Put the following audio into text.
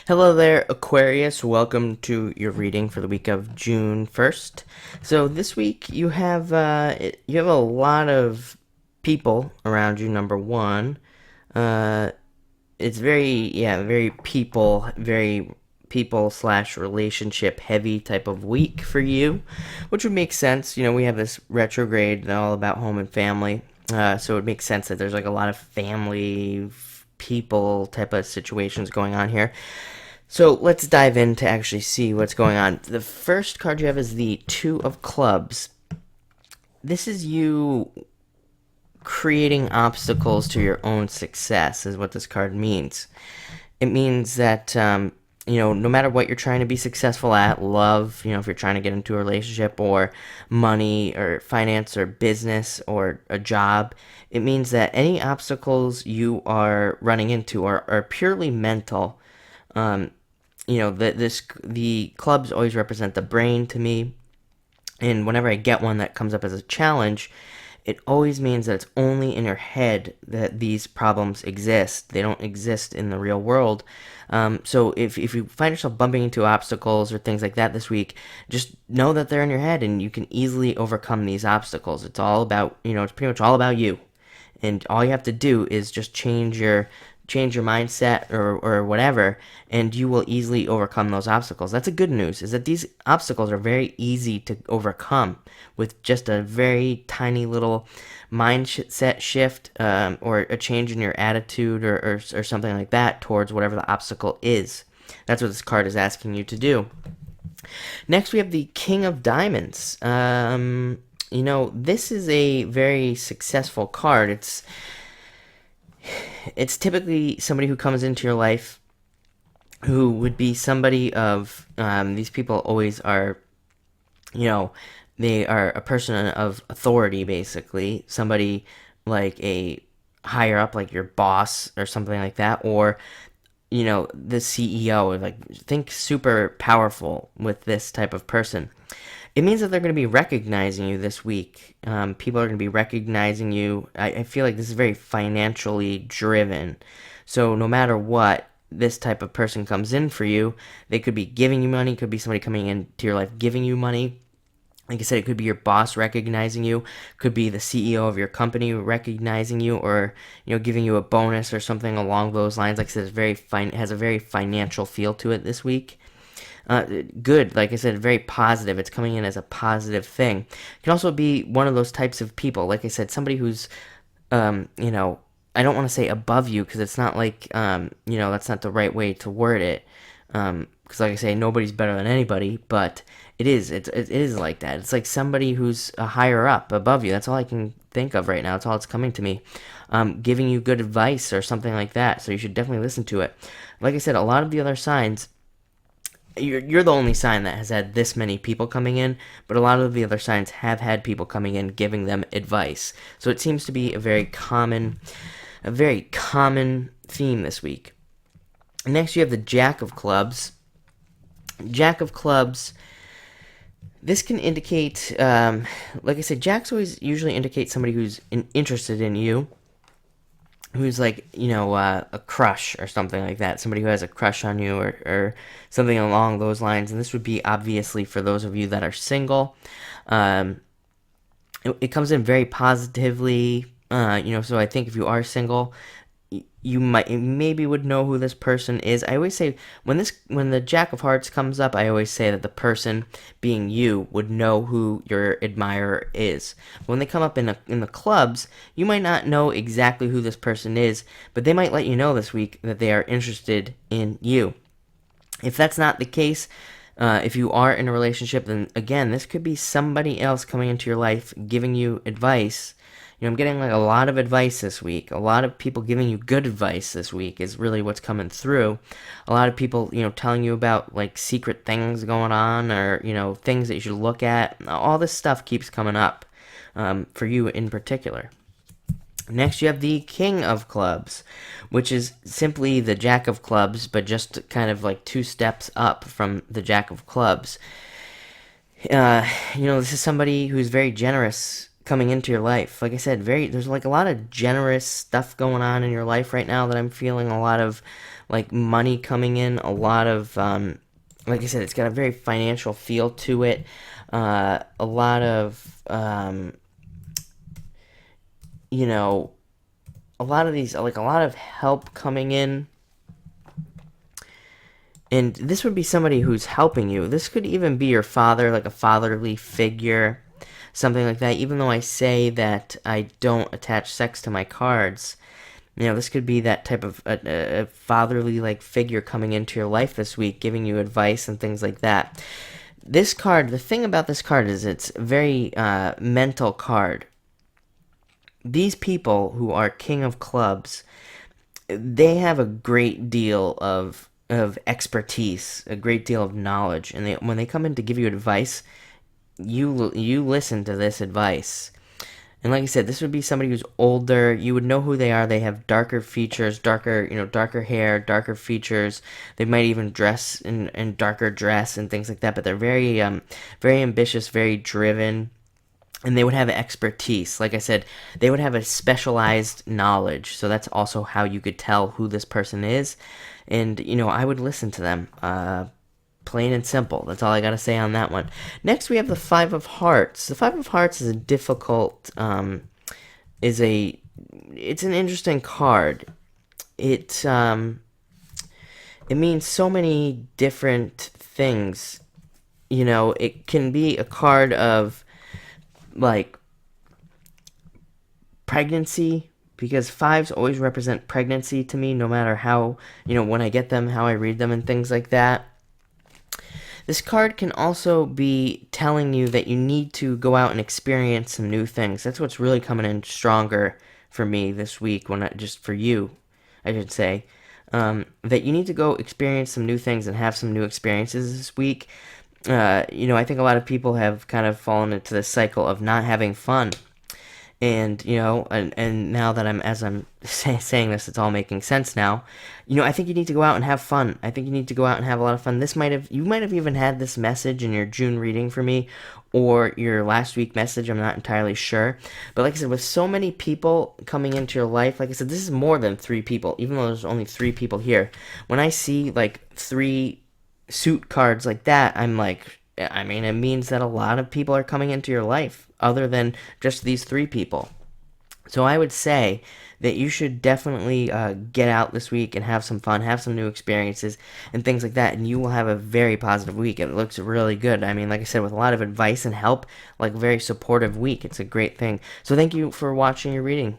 Hello there, Aquarius. Welcome to your reading for the week of June 1st. So this week you have a lot of people around you. Number one, uh, it's very people slash relationship heavy type of week for you, which would make sense. We have this retrograde and all about home and family, so it makes sense that there's like a lot of family people type of situations going on here. So let's dive in to actually see what's going on. The first card you have is the Two of Clubs. This is you creating obstacles to your own success, is what this card means. It means that, no matter what you're trying to be successful at, love, if you're trying to get into a relationship or money or finance or business or a job, it means that any obstacles you are running into are purely mental. Um, the clubs always represent the brain to me, and whenever I get one that comes up as a challenge, it always means that it's only in your head that these problems exist. They don't exist in the real world. So if you find yourself bumping into obstacles or things like that this week, just know that they're in your head and you can easily overcome these obstacles. It's all about, it's pretty much all about you. And all you have to do is just change your mindset or whatever, and you will easily overcome those obstacles. That's the good news, is that these obstacles are very easy to overcome with just a very tiny little mindset shift, or a change in your attitude or something like that towards whatever the obstacle is. That's what this card is asking you to do. Next, we have the King of Diamonds. This is a very successful card. It's typically somebody who comes into your life who would be somebody of, these people always are, they are a person of authority, basically. Somebody like a higher up, like your boss or something like that, or, the CEO. Like, think super powerful with this type of person. It means that they're going to be recognizing you this week. People are going to be recognizing you. I feel like this is very financially driven. So no matter what this type of person comes in for you, they could be giving you money, could be somebody coming into your life giving you money. Like I said, it could be your boss recognizing you, could be the CEO of your company recognizing you, or giving you a bonus or something along those lines. Like I said, it has a very financial feel to it this week. Good, like I said, very positive. It's coming in as a positive thing. It can also be one of those types of people, like I said, somebody who's, I don't want to say above you, because it's not like, that's not the right way to word it. Because like I say, nobody's better than anybody, but it is like that. It's like somebody who's a higher up above you. That's all I can think of right now. That's all that's coming to me. Giving you good advice or something like that. So you should definitely listen to it. Like I said, a lot of the other signs, you're the only sign that has had this many people coming in, but a lot of the other signs have had people coming in giving them advice. So it seems to be a very common theme this week. Next, you have the Jack of Clubs. Jack of Clubs. This can indicate, like I said, Jacks always usually indicate somebody who's interested in you, who's like, a crush or something like that. Somebody who has a crush on you or something along those lines. And this would be obviously for those of you that are single. It comes in very positively, so I think if you are single, you maybe would know who this person is. I always say when the Jack of Hearts comes up, I always say that the person, being you, would know who your admirer is. When they come up in the clubs, you might not know exactly who this person is, but they might let you know this week that they are interested in you. If that's not the case, if you are in a relationship, then again, this could be somebody else coming into your life giving you advice. I'm getting like a lot of advice this week. A lot of people giving you good advice this week is really what's coming through. A lot of people, telling you about like secret things going on, or, things that you should look at. All this stuff keeps coming up, for you in particular. Next, you have the King of Clubs, which is simply the Jack of Clubs, but just kind of like two steps up from the Jack of Clubs. This is somebody who's very generous, coming into your life. Like I said, there's like a lot of generous stuff going on in your life right now that I'm feeling. A lot of like money coming in, a lot of like I said, it's got a very financial feel to it. A lot of you know, a lot of these, like a lot of help coming in. And this would be somebody who's helping you. This could even be your father, like a fatherly figure, something like that. Even though I say that I don't attach sex to my cards, this could be that type of a fatherly like figure coming into your life this week, giving you advice and things like that. This card, the thing about this card is it's a very mental card. These people who are King of Clubs, they have a great deal of expertise, a great deal of knowledge, and when they come in to give you advice, you listen to this advice. And like I said, this would be somebody who's older. You would know who they are. They have darker features, darker hair, darker features. They might even dress in darker dress and things like that. But they're very very ambitious, very driven. And they would have expertise. Like I said, they would have a specialized knowledge. So that's also how you could tell who this person is. And, I would listen to them. Plain and simple. That's all I got to say on that one. Next, we have the Five of Hearts. The Five of Hearts is a difficult, it's an interesting card. It means so many different things. It can be a card of like pregnancy, because fives always represent pregnancy to me, no matter how, when I get them, how I read them and things like that. This card can also be telling you that you need to go out and experience some new things. That's what's really coming in stronger for me this week, just for you, I should say. That you need to go experience some new things and have some new experiences this week. I think a lot of people have kind of fallen into this cycle of not having fun. And, and now that as I'm saying this, it's all making sense now. I think you need to go out and have fun. I think you need to go out and have a lot of fun. You might have even had this message in your June reading for me, or your last week message. I'm not entirely sure. But like I said, with so many people coming into your life, like I said, this is more than 3 people, even though there's only 3 people here. When I see like 3 suit cards like that, I'm like, it means that a lot of people are coming into your life other than just these 3 people. So I would say that you should definitely get out this week and have some fun, have some new experiences and things like that, and you will have a very positive week. It looks really good. Like I said, with a lot of advice and help, like very supportive week. It's a great thing. So thank you for watching your reading.